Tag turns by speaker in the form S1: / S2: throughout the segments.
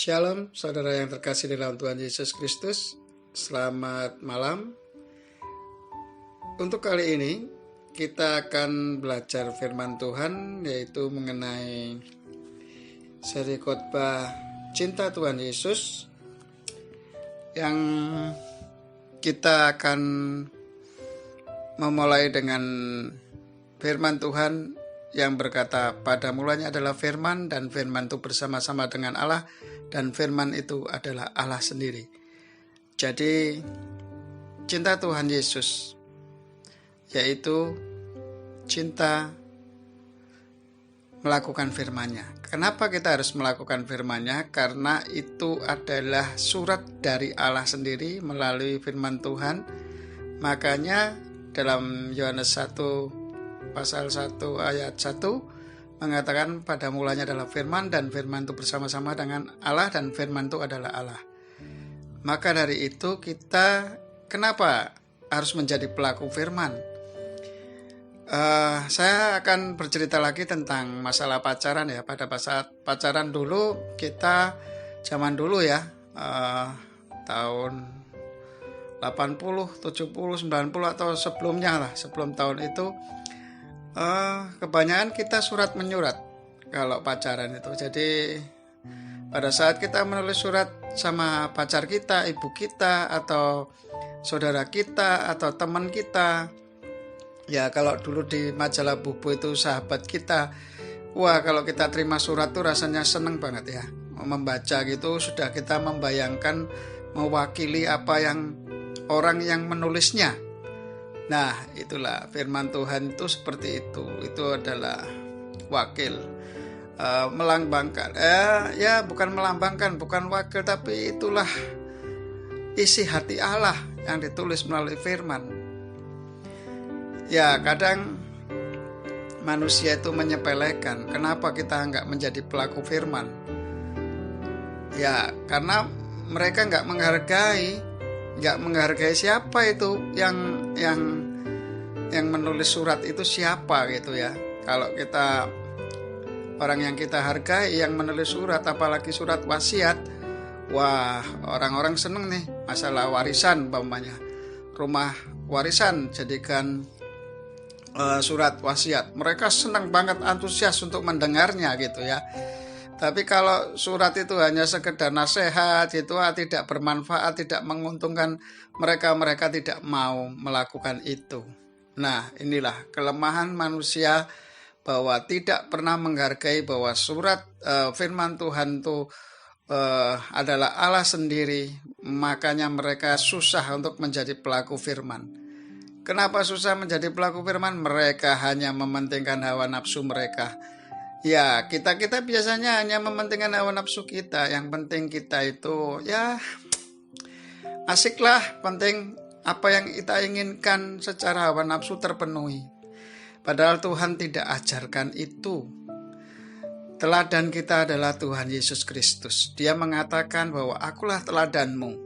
S1: Shalom, saudara yang terkasih di dalam Tuhan Yesus Kristus. Selamat malam. Untuk kali ini kita akan belajar firman Tuhan, yaitu mengenai seri khotbah Cinta Tuhan Yesus, yang kita akan memulai dengan firman Tuhan yang berkata, pada mulanya adalah firman, dan firman itu bersama-sama dengan Allah, dan firman itu adalah Allah sendiri. Jadi cinta Tuhan Yesus yaitu cinta melakukan firman-Nya. Kenapa kita harus melakukan firman-Nya? Karena itu adalah surat dari Allah sendiri melalui firman Tuhan. Makanya dalam Yohanes 1 pasal 1 ayat 1 mengatakan pada mulanya adalah firman, dan firman itu bersama-sama dengan Allah, dan firman itu adalah Allah. Maka dari itu kita kenapa harus menjadi pelaku firman? Saya akan bercerita lagi tentang masalah pacaran ya. Pada saat pacaran dulu, kita zaman dulu ya, tahun 80, 70, 90 atau sebelumnya lah, sebelum tahun itu, kebanyakan kita surat menyurat kalau pacaran itu. Jadi pada saat kita menulis surat sama pacar kita, ibu kita, atau saudara kita, atau teman kita, ya kalau dulu di majalah Bubu itu sahabat kita, wah kalau kita terima surat tuh rasanya seneng banget ya. Membaca gitu sudah kita membayangkan mewakili apa yang orang yang menulisnya. Nah, itulah firman Tuhan itu seperti itu. Itu adalah wakil, melambangkan. Ya bukan melambangkan, bukan wakil, tapi itulah isi hati Allah yang ditulis melalui firman. Ya, kadang manusia itu menyepelekan. Kenapa kita nggak menjadi pelaku firman? Ya, karena mereka nggak menghargai siapa itu yang menulis surat itu siapa gitu ya. Kalau kita orang yang kita hargai yang menulis surat, apalagi surat wasiat, wah orang-orang seneng nih. Masalah warisan umpamanya, rumah warisan jadikan surat wasiat, mereka senang banget, antusias untuk mendengarnya gitu ya. Tapi kalau surat itu hanya sekedar nasihat itu tidak bermanfaat, tidak menguntungkan mereka tidak mau melakukan itu. Nah, inilah kelemahan manusia, bahwa tidak pernah menghargai bahwa surat firman Tuhan itu adalah Allah sendiri. Makanya mereka susah untuk menjadi pelaku firman. Kenapa susah menjadi pelaku firman? Mereka hanya mementingkan hawa nafsu mereka. Ya, kita biasanya hanya mementingkan hawa nafsu kita. Yang penting kita itu ya asiklah, penting apa yang kita inginkan secara hawa nafsu terpenuhi. Padahal Tuhan tidak ajarkan itu. Teladan kita adalah Tuhan Yesus Kristus. Dia mengatakan bahwa akulah teladanmu.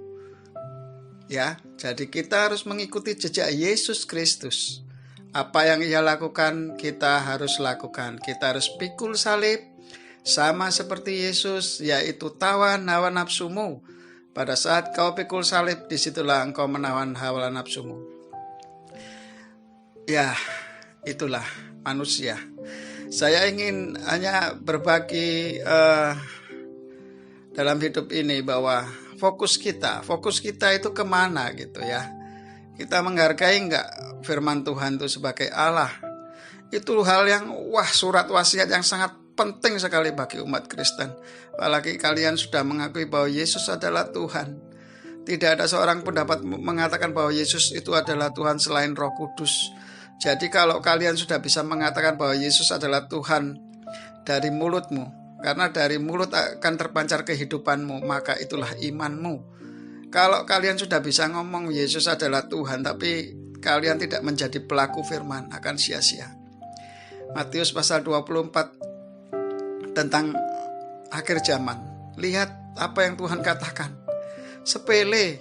S1: Ya, jadi kita harus mengikuti jejak Yesus Kristus. Apa yang Ia lakukan, kita harus lakukan. Kita harus pikul salib sama seperti Yesus, yaitu tawan hawa nafsumu. Pada saat kau pikul salib, disitulah engkau menawan hawa nafsumu. Ya, itulah manusia. Saya ingin hanya berbagi dalam hidup ini bahwa fokus kita itu kemana gitu ya. Kita menghargai enggak firman Tuhan itu sebagai Allah? Itu hal yang surat wasiat yang sangat penting sekali bagi umat Kristen. Apalagi kalian sudah mengakui bahwa Yesus adalah Tuhan. Tidak ada seorang pun dapat mengatakan bahwa Yesus itu adalah Tuhan selain Roh Kudus. Jadi kalau kalian sudah bisa mengatakan bahwa Yesus adalah Tuhan dari mulutmu, karena dari mulut akan terpancar kehidupanmu, maka itulah imanmu. Kalau kalian sudah bisa ngomong Yesus adalah Tuhan, tapi kalian tidak menjadi pelaku firman, akan sia-sia. Matius pasal 24 tentang akhir zaman. Lihat apa yang Tuhan katakan. Sepele.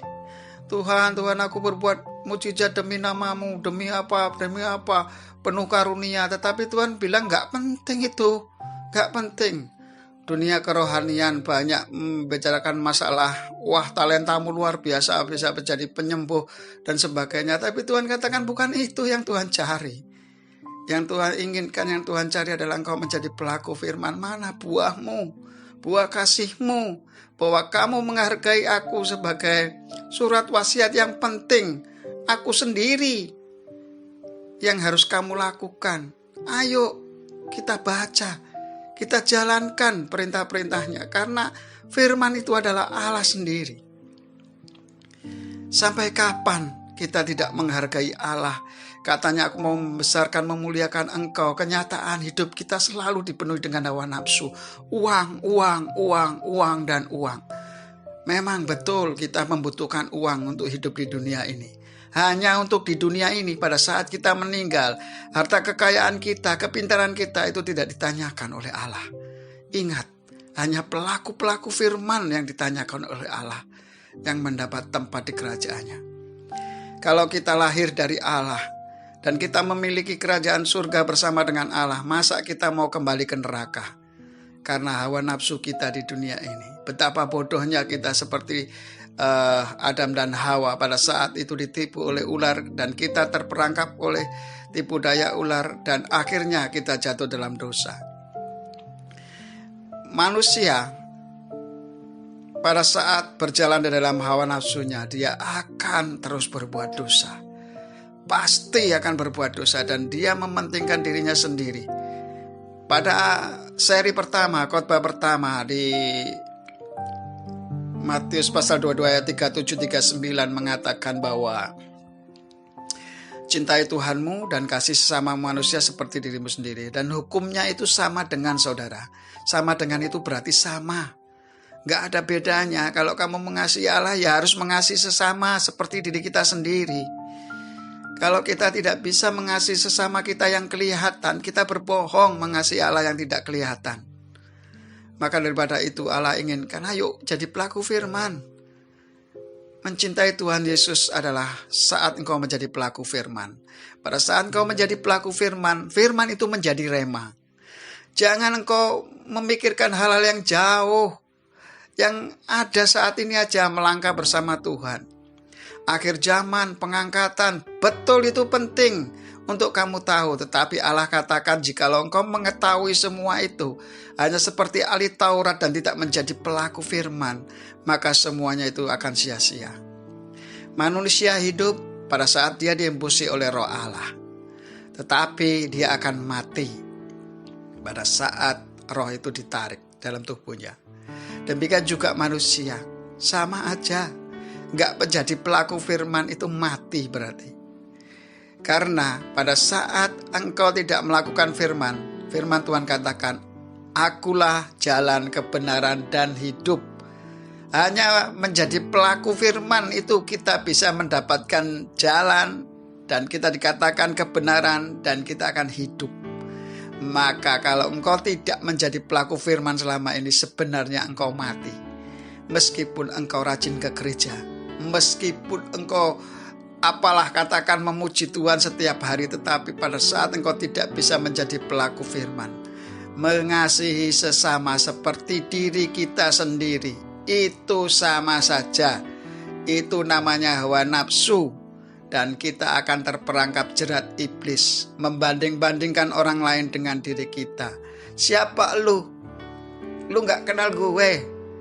S1: Tuhan aku berbuat mujizat demi namamu, demi apa, penuh karunia. Tetapi Tuhan bilang gak penting itu, gak penting. dunia kerohanian banyak membicarakan masalah, wah talentamu luar biasa, bisa menjadi penyembuh dan sebagainya. Tapi Tuhan katakan bukan itu yang Tuhan cari. Yang Tuhan inginkan, yang Tuhan cari adalah engkau menjadi pelaku firman. Mana buahmu, buah kasihmu, bahwa kamu menghargai aku sebagai surat wasiat yang penting. Aku sendiri yang harus kamu lakukan. Ayo kita baca, kita jalankan perintah-perintahnya, karena firman itu adalah Allah sendiri. Sampai kapan kita tidak menghargai Allah? Katanya aku mau membesarkan, memuliakan engkau. Kenyataan hidup kita selalu dipenuhi dengan hawa nafsu. Uang, uang, uang, uang, dan uang. Memang betul kita membutuhkan uang untuk hidup di dunia ini. Hanya untuk di dunia ini, pada saat kita meninggal, harta kekayaan kita, kepintaran kita itu tidak ditanyakan oleh Allah. Ingat, hanya pelaku-pelaku firman yang ditanyakan oleh Allah, yang mendapat tempat di kerajaannya. Kalau kita lahir dari Allah, dan kita memiliki kerajaan surga bersama dengan Allah, masa kita mau kembali ke neraka? Karena hawa nafsu kita di dunia ini. Betapa bodohnya kita seperti Adam dan Hawa pada saat itu ditipu oleh ular, dan kita terperangkap oleh tipu daya ular, dan akhirnya kita jatuh dalam dosa. Manusia pada saat berjalan di dalam hawa nafsunya, dia akan terus berbuat dosa. Pasti akan berbuat dosa, dan dia mementingkan dirinya sendiri. Pada seri pertama, khotbah pertama di Matius pasal 22 ayat 37-39 mengatakan bahwa cintai Tuhanmu dan kasih sesama manusia seperti dirimu sendiri. Dan hukumnya itu sama dengan saudara. Sama dengan itu berarti sama. Gak ada bedanya. Kalau kamu mengasihi Allah, ya harus mengasihi sesama seperti diri kita sendiri. Kalau kita tidak bisa mengasihi sesama kita yang kelihatan, kita berbohong mengasihi Allah yang tidak kelihatan. Maka daripada itu Allah inginkan, ayo jadi pelaku firman. Mencintai Tuhan Yesus adalah saat engkau menjadi pelaku firman. Pada saat engkau menjadi pelaku firman, firman itu menjadi rema. Jangan engkau memikirkan hal-hal yang jauh. Yang ada saat ini aja, melangkah bersama Tuhan. Akhir zaman, pengangkatan, betul itu penting untuk kamu tahu. Tetapi Allah katakan, jikalau engkau mengetahui semua itu hanya seperti ahli Taurat dan tidak menjadi pelaku firman, maka semuanya itu akan sia-sia. Manusia hidup pada saat dia diembusi oleh Roh Allah, tetapi dia akan mati pada saat roh itu ditarik dalam tubuhnya. Demikian juga manusia, sama aja. Gak menjadi pelaku firman itu mati berarti. Karena pada saat engkau tidak melakukan firman, firman Tuhan katakan, akulah jalan kebenaran dan hidup. Hanya menjadi pelaku firman itu kita bisa mendapatkan jalan, dan kita dikatakan kebenaran, dan kita akan hidup. Maka kalau engkau tidak menjadi pelaku firman selama ini, sebenarnya engkau mati. Meskipun engkau rajin ke gereja, meskipun engkau apalah katakan memuji Tuhan setiap hari, tetapi pada saat engkau tidak bisa menjadi pelaku firman, mengasihi sesama seperti diri kita sendiri, itu sama saja. Itu namanya hawa nafsu, dan kita akan terperangkap jerat iblis, membanding-bandingkan orang lain dengan diri kita. Siapa lu? Lu gak kenal gue.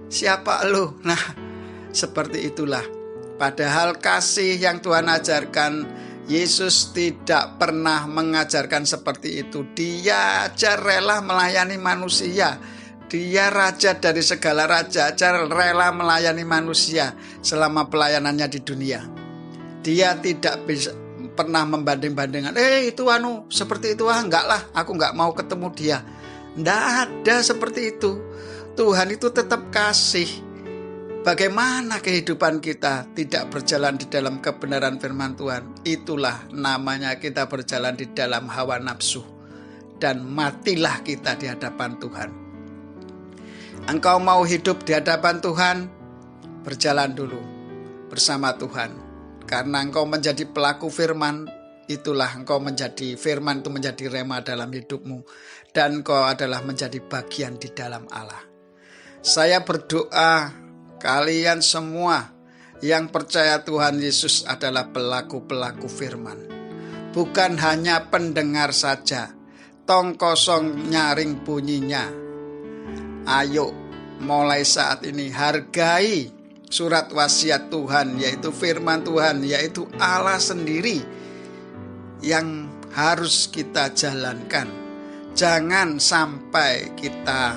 S1: Siapa lu? Nah, seperti itulah. Padahal kasih yang Tuhan ajarkan, Yesus tidak pernah mengajarkan seperti itu. Dia aja rela melayani manusia. Dia raja dari segala raja, aja rela melayani manusia selama pelayanannya di dunia. Dia tidak bisa pernah membanding-bandingkan, itu seperti itu, enggak lah, aku enggak mau ketemu dia. Enggak ada seperti itu. Tuhan itu tetap kasih. Bagaimana kehidupan kita tidak berjalan di dalam kebenaran firman Tuhan? Itulah namanya kita berjalan di dalam hawa nafsu, dan matilah kita di hadapan Tuhan. Engkau mau hidup di hadapan Tuhan, berjalan dulu bersama Tuhan. Karena engkau menjadi pelaku firman, itulah engkau menjadi firman itu menjadi rema dalam hidupmu, dan engkau adalah menjadi bagian di dalam Allah. Saya berdoa kalian semua yang percaya Tuhan Yesus adalah pelaku-pelaku firman, bukan hanya pendengar saja. Tong kosong nyaring bunyinya. Ayo mulai saat ini hargai surat wasiat Tuhan, yaitu firman Tuhan, yaitu Allah sendiri yang harus kita jalankan. Jangan sampai kita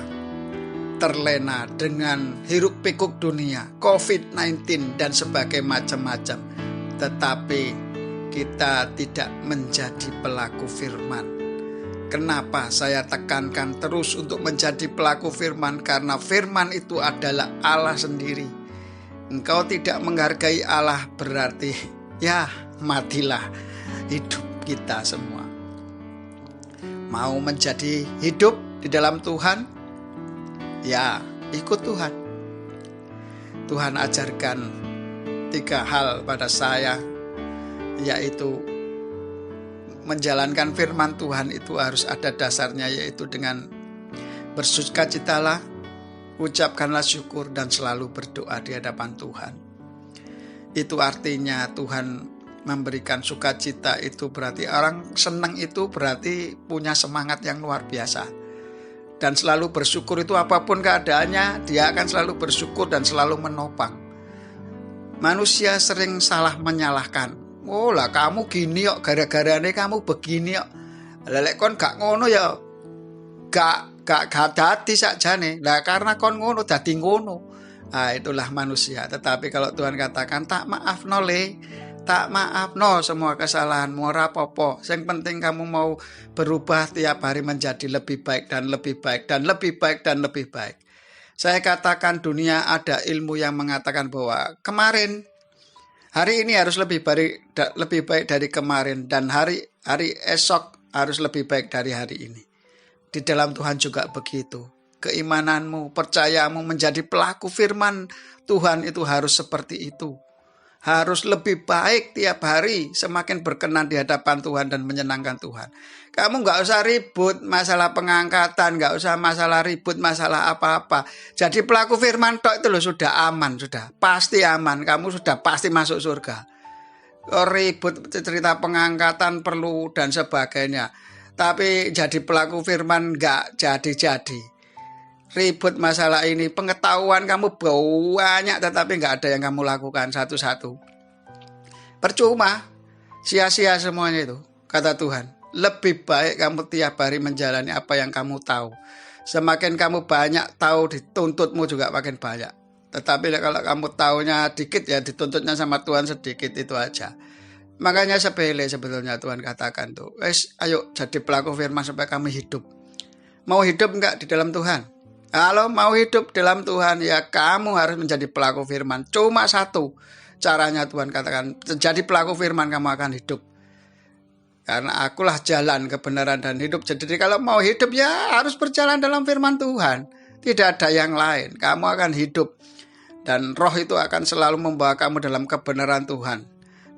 S1: terlena dengan hiruk pikuk dunia, COVID-19 dan sebagainya macam-macam, tetapi kita tidak menjadi pelaku firman. Kenapa saya tekankan terus untuk menjadi pelaku firman? Karena firman itu adalah Allah sendiri. Engkau tidak menghargai Allah, berarti ya matilah hidup kita semua. Mau menjadi hidup di dalam Tuhan? Ya, ikut Tuhan. Tuhan ajarkan 3 hal pada saya, yaitu menjalankan firman Tuhan itu harus ada dasarnya, yaitu dengan bersukacitalah, ucapkanlah syukur, dan selalu berdoa di hadapan Tuhan. Itu artinya Tuhan memberikan sukacita, itu berarti orang senang, itu berarti punya semangat yang luar biasa. Dan selalu bersyukur itu apapun keadaannya, dia akan selalu bersyukur dan selalu menopang. Manusia sering salah menyalahkan. Oh lah kamu gini kok, gara-gara ini kamu begini kok. Lelek kon gak ngono ya, gak dadi sakjane. Lah karena kon ngono dadi ngono. Nah, itulah manusia. Tetapi kalau Tuhan katakan tak maaf no le, tak maaf no semua kesalahanmu, ora apa-apa. Yang penting kamu mau berubah tiap hari menjadi lebih baik dan lebih baik dan lebih baik dan lebih baik. Saya katakan dunia ada ilmu yang mengatakan bahwa hari ini harus lebih baik dari kemarin, dan hari esok harus lebih baik dari hari ini. Di dalam Tuhan juga begitu. Keimananmu, percayamu menjadi pelaku firman Tuhan itu harus seperti itu. Harus lebih baik tiap hari, semakin berkenan di hadapan Tuhan dan menyenangkan Tuhan. Kamu gak usah ribut masalah pengangkatan, gak usah ribut masalah apa-apa. Jadi pelaku firman tok itu loh sudah aman, sudah pasti aman. Kamu sudah pasti masuk surga. Ribut cerita pengangkatan perlu dan sebagainya, tapi jadi pelaku firman gak jadi-jadi. Ribut masalah ini, pengetahuan kamu banyak tetapi gak ada yang kamu lakukan satu-satu. Percuma, sia-sia semuanya itu, kata Tuhan. Lebih baik kamu tiap hari menjalani apa yang kamu tahu. Semakin kamu banyak tahu, dituntutmu juga makin banyak. Tetapi kalau kamu tahunya dikit, ya dituntutnya sama Tuhan sedikit, itu aja. Makanya sepele sebetulnya Tuhan katakan tuh, ayo jadi pelaku firman supaya kamu hidup. Mau hidup enggak di dalam Tuhan? Kalau mau hidup dalam Tuhan, ya kamu harus menjadi pelaku firman. Cuma satu caranya Tuhan katakan, jadi pelaku firman kamu akan hidup. Karena akulah jalan, kebenaran, dan hidup. Jadi kalau mau hidup ya harus berjalan dalam firman Tuhan. Tidak ada yang lain. Kamu akan hidup. Dan roh itu akan selalu membawa kamu dalam kebenaran Tuhan.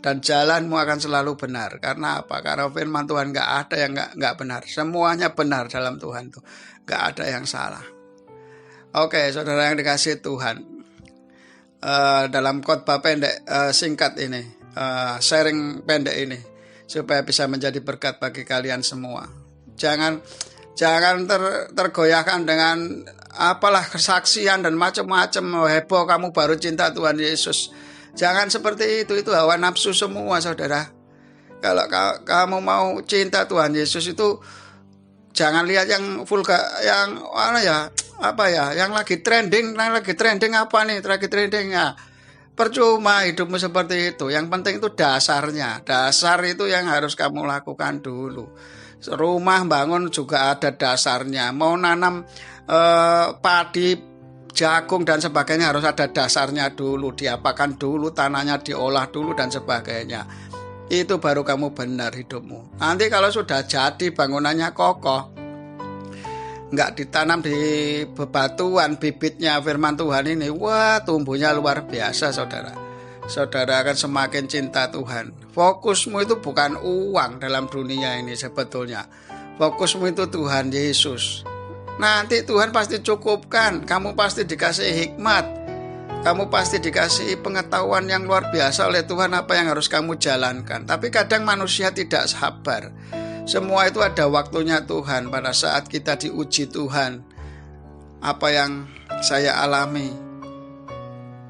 S1: Dan jalanmu akan selalu benar. Karena apa? Karena firman Tuhan gak ada yang gak benar. Semuanya benar dalam Tuhan tuh. Gak ada yang salah. Oke, saudara yang dikasihi Tuhan, dalam khotbah pendek singkat ini, sharing pendek ini, supaya bisa menjadi berkat bagi kalian semua. Jangan tergoyahkan dengan apalah kesaksian dan macam-macam, heboh kamu baru cinta Tuhan Yesus. Jangan seperti itu hawa nafsu semua, saudara. Kalau kamu mau cinta Tuhan Yesus itu, jangan lihat yang vulgar, yang yang lagi trending apa nih, lagi trendingnya. Percuma hidupmu seperti itu. Yang penting itu dasarnya. Dasar itu yang harus kamu lakukan dulu. Rumah bangun juga ada dasarnya. Mau nanam padi, jagung dan sebagainya harus ada dasarnya dulu. Diapakan dulu, tanahnya diolah dulu dan sebagainya. Itu baru kamu benar hidupmu. Nanti kalau sudah jadi bangunannya kokoh, nggak ditanam di bebatuan, bibitnya firman Tuhan ini, wah tumbuhnya luar biasa, saudara. Saudara akan semakin cinta Tuhan. Fokusmu itu bukan uang dalam dunia ini sebetulnya. Fokusmu itu Tuhan Yesus. Nanti Tuhan pasti cukupkan, kamu pasti dikasih hikmat, kamu pasti dikasih pengetahuan yang luar biasa oleh Tuhan apa yang harus kamu jalankan. Tapi kadang manusia tidak sabar. Semua itu ada waktunya Tuhan. Pada saat kita diuji Tuhan, apa yang saya alami,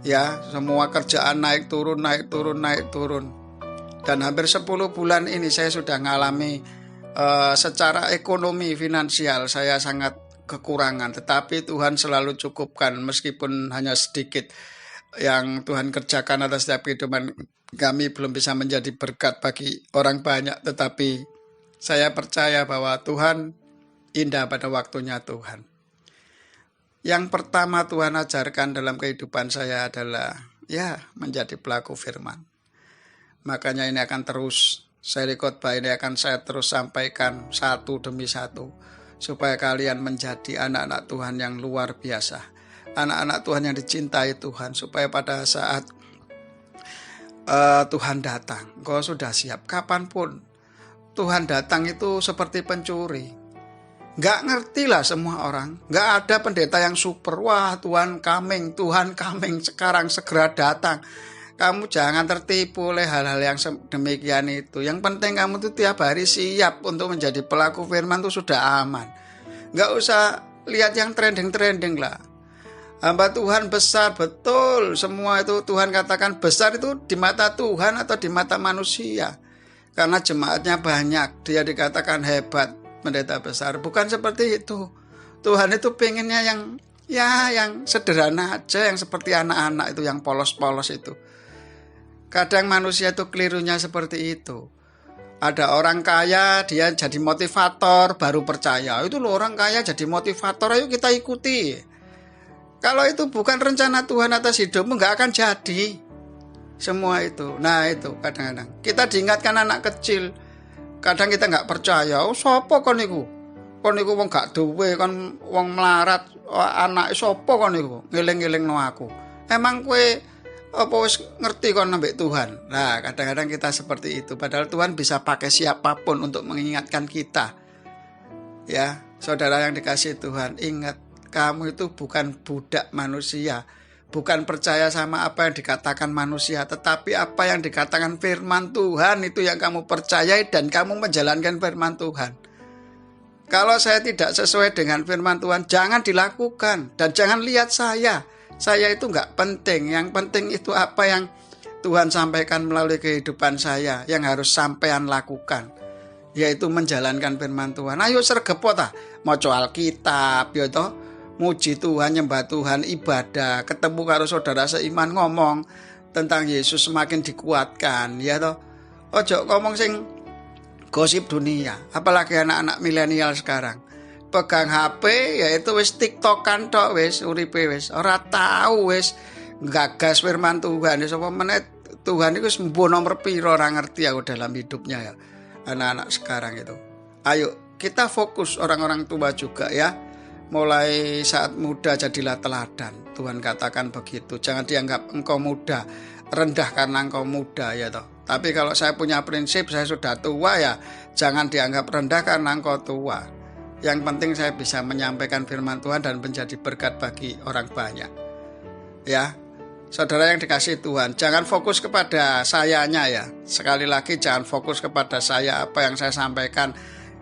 S1: ya, semua kerjaan naik turun, naik turun, naik turun. Dan hampir 10 bulan ini saya sudah mengalami secara ekonomi finansial saya sangat kekurangan, tetapi Tuhan selalu cukupkan meskipun hanya sedikit yang Tuhan kerjakan atas setiap kehidupan kami belum bisa menjadi berkat bagi orang banyak, tetapi saya percaya bahwa Tuhan indah pada waktunya Tuhan. Yang pertama Tuhan ajarkan dalam kehidupan saya adalah menjadi pelaku firman. Makanya ini akan terus, seri khotbah ini akan saya terus sampaikan satu demi satu, supaya kalian menjadi anak-anak Tuhan yang luar biasa, anak-anak Tuhan yang dicintai Tuhan, supaya pada saat Tuhan datang, kau sudah siap. Kapanpun Tuhan datang itu seperti pencuri. Nggak ngerti lah semua orang, nggak ada pendeta yang super, wah Tuhan coming sekarang segera datang. Kamu jangan tertipu oleh hal-hal yang demikian itu. Yang penting kamu tuh tiap hari siap untuk menjadi pelaku firman tuh sudah aman. Nggak usah lihat yang trending-trending lah. Hamba Tuhan besar, betul. Semua itu Tuhan katakan besar itu di mata Tuhan atau di mata manusia. Karena jemaatnya banyak, dia dikatakan hebat, pendeta besar. Bukan seperti itu. Tuhan itu pengennya yang sederhana aja, yang seperti anak-anak itu, yang polos-polos itu. Kadang manusia itu kelirunya seperti itu. Ada orang kaya, dia jadi motivator, baru percaya. Itu loh orang kaya jadi motivator, ayo kita ikuti. Kalau itu bukan rencana Tuhan atas hidupmu, gak akan jadi semua itu. Nah itu kadang-kadang kita diingatkan anak kecil, kadang kita gak percaya. Oh sopo kon niku? Kon niku wong gak duwe, kon wong melarat, anak sopo kon niku? Ngiling-ngiling no aku. Emang kue apa wis ngerti kon nambah Tuhan? Nah, kadang-kadang kita seperti itu. Padahal Tuhan bisa pakai siapapun untuk mengingatkan kita. Ya, saudara yang dikasihi Tuhan, ingat, kamu itu bukan budak manusia. Bukan percaya sama apa yang dikatakan manusia, tetapi apa yang dikatakan firman Tuhan itu yang kamu percayai dan kamu menjalankan firman Tuhan. Kalau saya tidak sesuai dengan firman Tuhan, jangan dilakukan dan jangan lihat saya. Saya itu nggak penting, yang penting itu apa yang Tuhan sampaikan melalui kehidupan saya yang harus sampean lakukan, yaitu menjalankan firman Tuhan. Ayo sergepot maca Alkitab, ya toh, muji Tuhan, nyembah Tuhan, ibadah, ketemu karo saudara seiman, ngomong tentang Yesus semakin dikuatkan, ya toh. Ojo ngomong sing gosip dunia, apalagi anak-anak milenial sekarang. Pegang HP yaitu wis tiktokan tok wis uripe wis ora tahu wis gagas firman Tuhan. Sapa meneh Tuhan iku wis nomor piro ora ngerti aku dalam hidupnya ya. Anak-anak sekarang itu. Ayo kita fokus, orang-orang tua juga ya. Mulai saat muda jadilah teladan. Tuhan katakan begitu. Jangan dianggap engkau muda, rendah karena engkau muda ya toh. Tapi kalau saya punya prinsip, saya sudah tua ya, jangan dianggap rendah karena engkau tua. Yang penting saya bisa menyampaikan firman Tuhan dan menjadi berkat bagi orang banyak. Ya, saudara yang dikasihi Tuhan, jangan fokus kepada sayanya ya. Sekali lagi jangan fokus kepada saya, apa yang saya sampaikan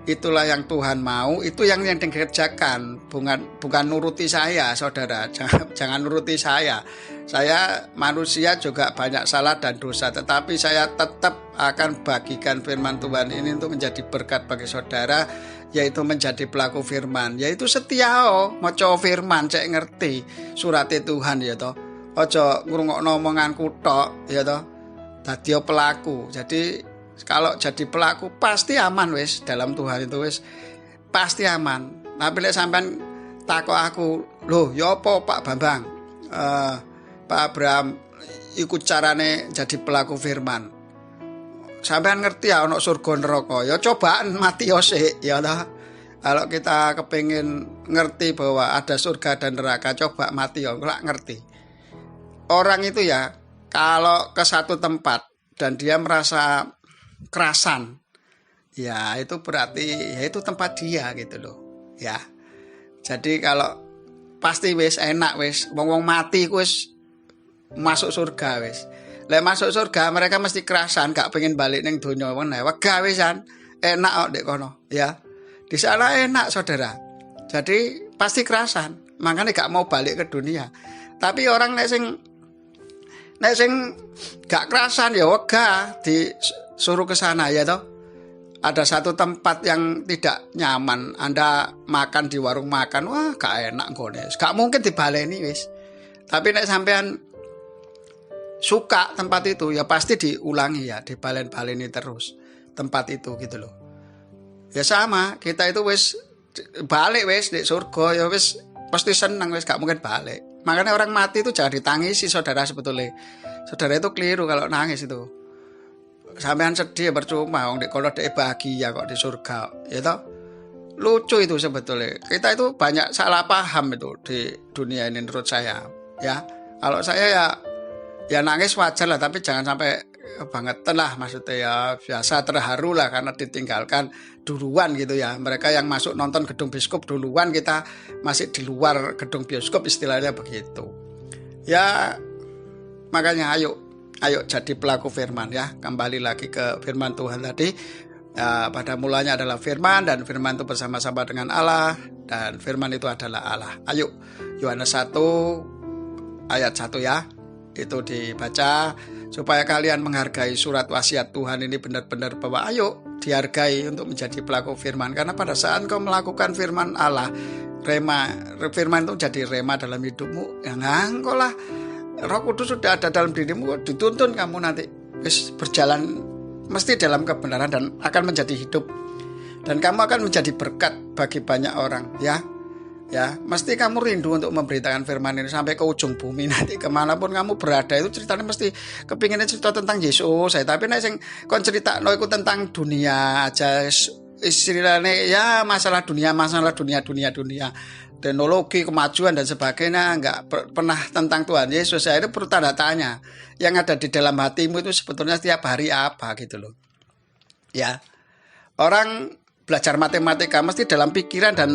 S1: itulah yang Tuhan mau, itu yang dikerjakan, bukan nuruti saya, saudara. Jangan nuruti saya. Saya manusia juga banyak salah dan dosa, tetapi saya tetap akan bagikan firman Tuhan ini untuk menjadi berkat bagi saudara, yaitu menjadi pelaku firman, yaitu setia maca firman, cek ngerti surate Tuhan ya toh. Aja ngrungokno omonganku tok ya toh. Dadi pelaku. Jadi kalau jadi pelaku pasti aman wis dalam Tuhan itu wis pasti aman. Tapi lek sampean takok aku, "Loh, ya apa Pak Bambang? Pak Abraham ikut carane jadi pelaku firman. Sampean ngerti ya ono surga neraka? Ya cobaan mati sik ya toh. Kalau kita kepingin ngerti bahwa ada surga dan neraka, coba mati ya ngerti. Orang itu ya kalau ke satu tempat dan dia merasa kerasan, ya itu berarti ya itu tempat dia gitu loh. Ya. Jadi kalau pasti wis enak wis wong mati ku wis masuk surga wis. Lek masuk surga mereka mesti kerasan gak pengen balik ning donya meneh. Wegah wisan enak kok ndek kono ya. Di sana enak saudara. Jadi pasti kerasan. Makanya gak mau balik ke dunia. Tapi orang nek sing gak kerasan ya wegah disuruh ke sana ya toh. Ada satu tempat yang tidak nyaman, Anda makan di warung makan, wah gak enak gone. Gak mungkin dibaleni wis. Tapi nek sampean suka tempat itu ya pasti diulangi ya, dibalen-baleni terus tempat itu gitu loh. Ya sama, kita itu wis balik wis di surga ya wis pasti senang wis gak mungkin balik. Makanya orang mati itu jangan ditangisi saudara sebetulnya. Saudara itu keliru kalau nangis itu. Sampean sedih percuma wong dek kono dek bahagia kok di surga ya toh. Lucu itu sebetulnya. Kita itu banyak salah paham itu di dunia ini menurut saya ya. Kalau saya ya nangis wajar lah, tapi jangan sampai bangetan lah, maksudnya ya biasa terharu lah karena ditinggalkan duluan gitu ya. Mereka yang masuk nonton gedung bioskop duluan, kita masih di luar gedung bioskop istilahnya begitu. Ya makanya ayo jadi pelaku firman ya. Kembali lagi ke firman Tuhan tadi. Ya, pada mulanya adalah firman dan firman itu bersama-sama dengan Allah dan firman itu adalah Allah. Ayo Yohanes 1 ayat 1 ya. Itu dibaca supaya kalian menghargai surat wasiat Tuhan ini benar-benar bahwa ayo dihargai untuk menjadi pelaku firman. Karena pada saat kau melakukan firman Allah, firman itu jadi rema dalam hidupmu. Ya engkau lah, Roh Kudus sudah ada dalam dirimu, dituntun kamu nanti berjalan mesti dalam kebenaran dan akan menjadi hidup. Dan kamu akan menjadi berkat bagi banyak orang ya. Ya, mesti kamu rindu untuk memberitakan firman ini sampai ke ujung bumi nanti kemanapun kamu berada itu ceritanya mesti kepinginnya cerita tentang Yesus. Tapi nek sing kon cerita no itu tentang dunia aja istilahnya ya masalah dunia teknologi kemajuan dan sebagainya nggak pernah tentang Tuhan Yesus. Saya itu perlu tanda tanya yang ada di dalam hatimu itu sebetulnya setiap hari apa gitu loh ya. Orang belajar matematika mesti dalam pikiran dan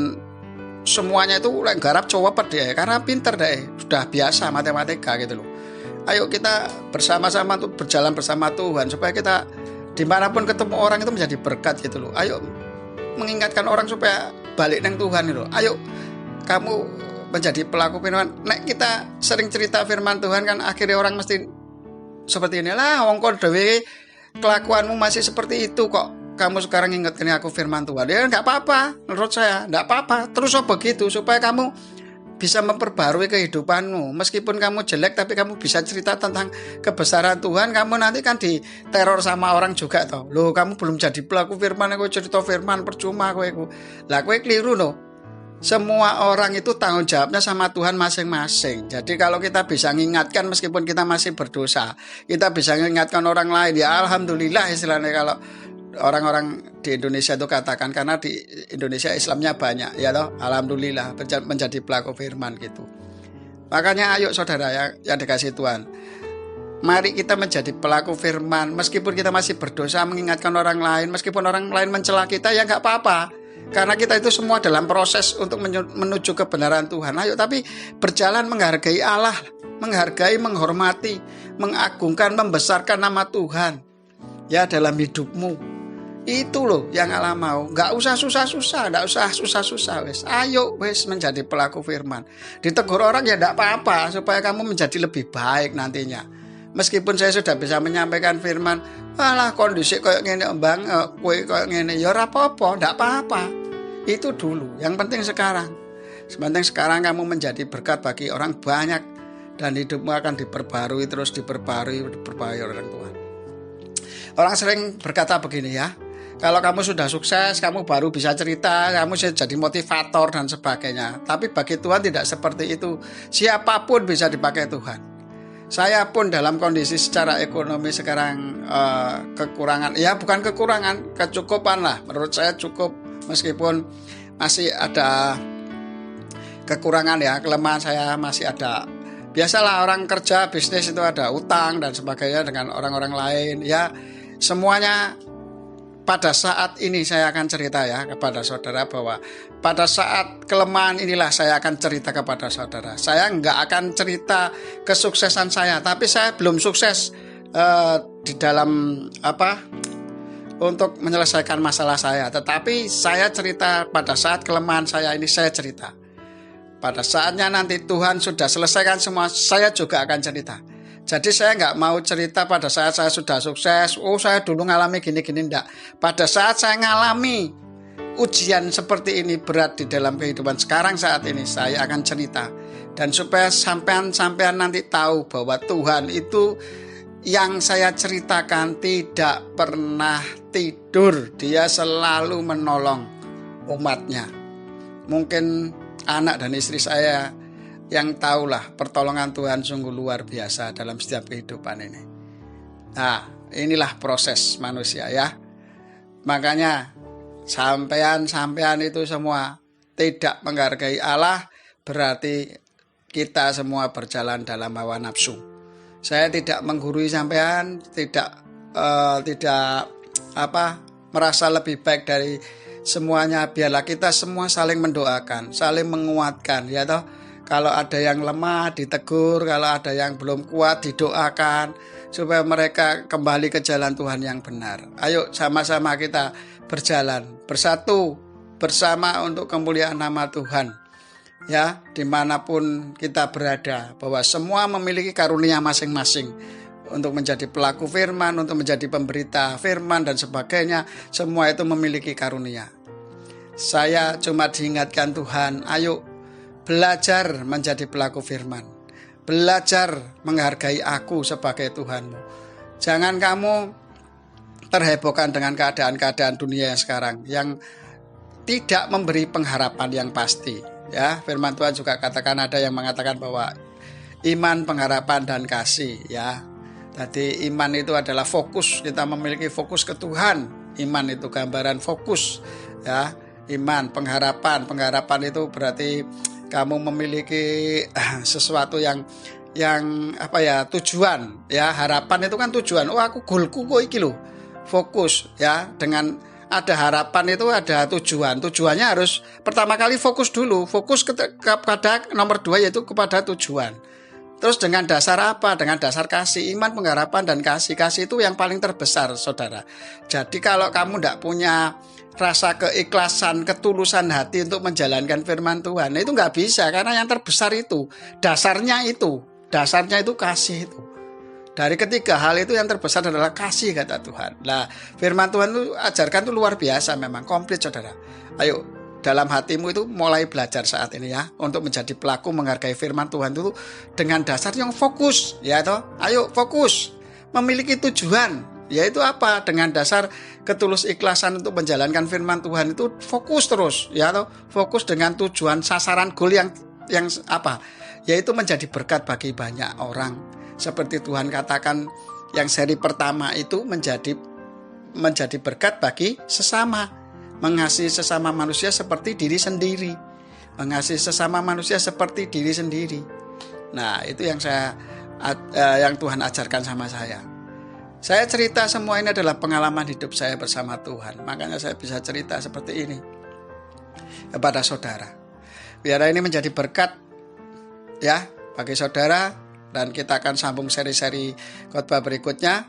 S1: semuanya itu garap cowok deh karena pinter deh, sudah biasa matematika gitu loh. Ayo kita bersama-sama untuk berjalan bersama Tuhan supaya kita dimanapun ketemu orang itu menjadi berkat gitu loh. Ayo mengingatkan orang supaya balik nang Tuhan gitu loh. Ayo kamu menjadi pelaku firman. Nek kita sering cerita firman Tuhan kan akhirnya orang mesti seperti inilah wong kon dhewe kelakuanmu masih seperti itu kok. Kamu sekarang ingatkan aku firman Tuhan. Ya enggak apa-apa, menurut saya enggak apa-apa. Terus begitu supaya kamu bisa memperbarui kehidupanmu. Meskipun kamu jelek tapi kamu bisa cerita tentang kebesaran Tuhan. Kamu nanti kan diteror sama orang juga toh. Loh, kamu belum jadi pelaku firman, aku cerita firman percuma kowe. Lah kowe keliru loh. Semua orang itu tanggung jawabnya sama Tuhan masing-masing. Jadi kalau kita bisa mengingatkan meskipun kita masih berdosa, kita bisa mengingatkan orang lain, ya alhamdulillah istilahnya kalau orang-orang di Indonesia itu katakan, karena di Indonesia Islamnya banyak ya toh, alhamdulillah menjadi pelaku firman gitu. Makanya ayo saudara yang dikasih Tuhan, mari kita menjadi pelaku firman meskipun kita masih berdosa, mengingatkan orang lain, meskipun orang lain mencela kita ya nggak apa-apa, karena kita itu semua dalam proses untuk menuju kebenaran Tuhan. Ayo tapi berjalan menghargai Allah, menghargai, menghormati, mengagungkan, membesarkan nama Tuhan ya dalam hidupmu. Itu loh yang Allah mau. Gak usah susah-susah, gak usah susah-susah wes. Ayo wes menjadi pelaku firman. Ditegur orang ya gak apa-apa supaya kamu menjadi lebih baik nantinya. Meskipun saya sudah bisa menyampaikan firman, alah kondisi kayak gini Bang, kue kayak gini ya ora apa-apa, gak apa-apa. Itu dulu. Yang penting sekarang. Sepenting sekarang kamu menjadi berkat bagi orang banyak dan hidupmu akan diperbarui terus diperbarui orang Tuhan. Orang sering berkata begini ya. Kalau kamu sudah sukses, kamu baru bisa cerita, kamu jadi motivator dan sebagainya. Tapi bagi Tuhan tidak seperti itu. Siapapun bisa dipakai Tuhan. Saya pun dalam kondisi secara ekonomi sekarang kekurangan, ya bukan kekurangan, kecukupan lah. Menurut saya cukup meskipun masih ada kekurangan ya, kelemahan saya masih ada. Biasalah orang kerja, bisnis itu ada utang dan sebagainya dengan orang-orang lain. Ya semuanya pada saat ini saya akan cerita ya kepada saudara bahwa pada saat kelemahan inilah saya akan cerita kepada saudara. Saya nggak akan cerita kesuksesan saya, tapi saya belum sukses di dalam untuk menyelesaikan masalah saya. Tetapi saya cerita pada saat kelemahan saya ini, saya cerita. Pada saatnya nanti Tuhan sudah selesaikan semua, saya juga akan cerita. Jadi saya nggak mau cerita pada saat saya sudah sukses, saya dulu ngalami gini-gini, enggak. Pada saat saya ngalami ujian seperti ini berat di dalam kehidupan sekarang saat ini, saya akan cerita. Dan supaya sampean nanti tahu bahwa Tuhan itu yang saya ceritakan tidak pernah tidur. Dia selalu menolong umatnya. Mungkin anak dan istri saya yang tahulah pertolongan Tuhan sungguh luar biasa dalam setiap kehidupan ini. Nah, inilah proses manusia ya. Makanya sampean itu semua tidak menghargai Allah, berarti kita semua berjalan dalam hawa nafsu. Saya tidak menggurui sampean, tidak merasa lebih baik dari semuanya. Biarlah kita semua saling mendoakan, saling menguatkan ya toh. Kalau ada yang lemah ditegur, kalau ada yang belum kuat didoakan supaya mereka kembali ke jalan Tuhan yang benar. Ayo sama-sama kita berjalan bersatu bersama untuk kemuliaan nama Tuhan. Ya, dimanapun kita berada, bahwa semua memiliki karunia masing-masing untuk menjadi pelaku firman, untuk menjadi pemberita firman dan sebagainya. Semua itu memiliki karunia. Saya cuma diingatkan Tuhan, ayo belajar menjadi pelaku firman. Belajar menghargai aku sebagai Tuhanmu. Jangan kamu terhebohkan dengan keadaan-keadaan dunia yang sekarang yang tidak memberi pengharapan yang pasti. Ya, firman Tuhan juga katakan, ada yang mengatakan bahwa iman, pengharapan dan kasih ya. Jadi iman itu adalah fokus, kita memiliki fokus ke Tuhan. Iman itu gambaran fokus ya. Iman, pengharapan itu berarti kamu memiliki sesuatu yang tujuan ya. Harapan itu kan tujuan. Aku goalku kok iki lho. Fokus ya, dengan ada harapan itu ada tujuan. Tujuannya harus pertama kali fokus dulu. Fokus kepada nomor 2 yaitu kepada tujuan. Terus dengan dasar apa? Dengan dasar kasih, iman, pengharapan dan kasih. Kasih itu yang paling terbesar, saudara. Jadi kalau kamu tidak punya rasa keikhlasan, ketulusan hati untuk menjalankan firman Tuhan, itu nggak bisa, karena yang terbesar itu dasarnya itu kasih itu. Dari ketiga hal itu yang terbesar adalah kasih, kata Tuhan. Nah, firman Tuhan itu ajarkan itu luar biasa, memang komplit, saudara. Ayo dalam hatimu itu mulai belajar saat ini ya, untuk menjadi pelaku menghargai firman Tuhan itu dengan dasar yang fokus ya toh. Ayo fokus, memiliki tujuan, yaitu apa? Dengan dasar ketulus ikhlasan untuk menjalankan firman Tuhan itu fokus terus ya toh. Fokus dengan tujuan, sasaran, goal yang apa? Yaitu menjadi berkat bagi banyak orang. Seperti Tuhan katakan yang seri pertama itu menjadi berkat bagi sesama, mengasihi sesama manusia seperti diri sendiri, mengasihi sesama manusia seperti diri sendiri. Nah, itu yang yang Tuhan ajarkan sama saya. Saya cerita semua ini adalah pengalaman hidup saya bersama Tuhan. Makanya saya bisa cerita seperti ini kepada saudara. Biar ini menjadi berkat ya bagi saudara. Dan kita akan sambung seri-seri khotbah berikutnya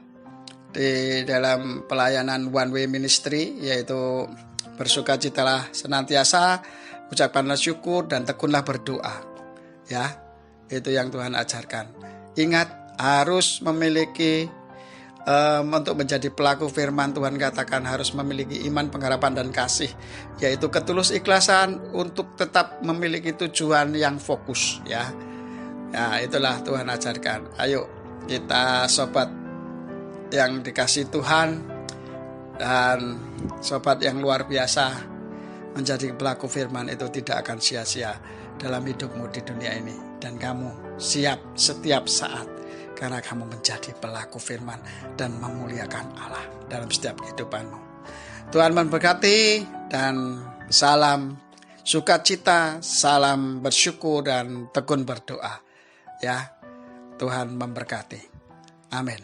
S1: di dalam pelayanan One Way Ministry, yaitu bersukacitalah senantiasa, ucapkanlah syukur dan tekunlah berdoa. Ya, itu yang Tuhan ajarkan. Ingat, harus memiliki untuk menjadi pelaku firman Tuhan katakan harus memiliki iman, pengharapan dan kasih, yaitu ketulus ikhlasan untuk tetap memiliki tujuan yang fokus ya. Ya, itulah Tuhan ajarkan. Ayo kita sobat yang dikasih Tuhan dan sobat yang luar biasa, menjadi pelaku firman itu tidak akan sia-sia dalam hidupmu di dunia ini. Dan kamu siap setiap saat karena kamu menjadi pelaku firman dan memuliakan Allah dalam setiap kehidupanmu. Tuhan memberkati dan salam sukacita, salam bersyukur dan tekun berdoa. Ya, Tuhan memberkati. Amin.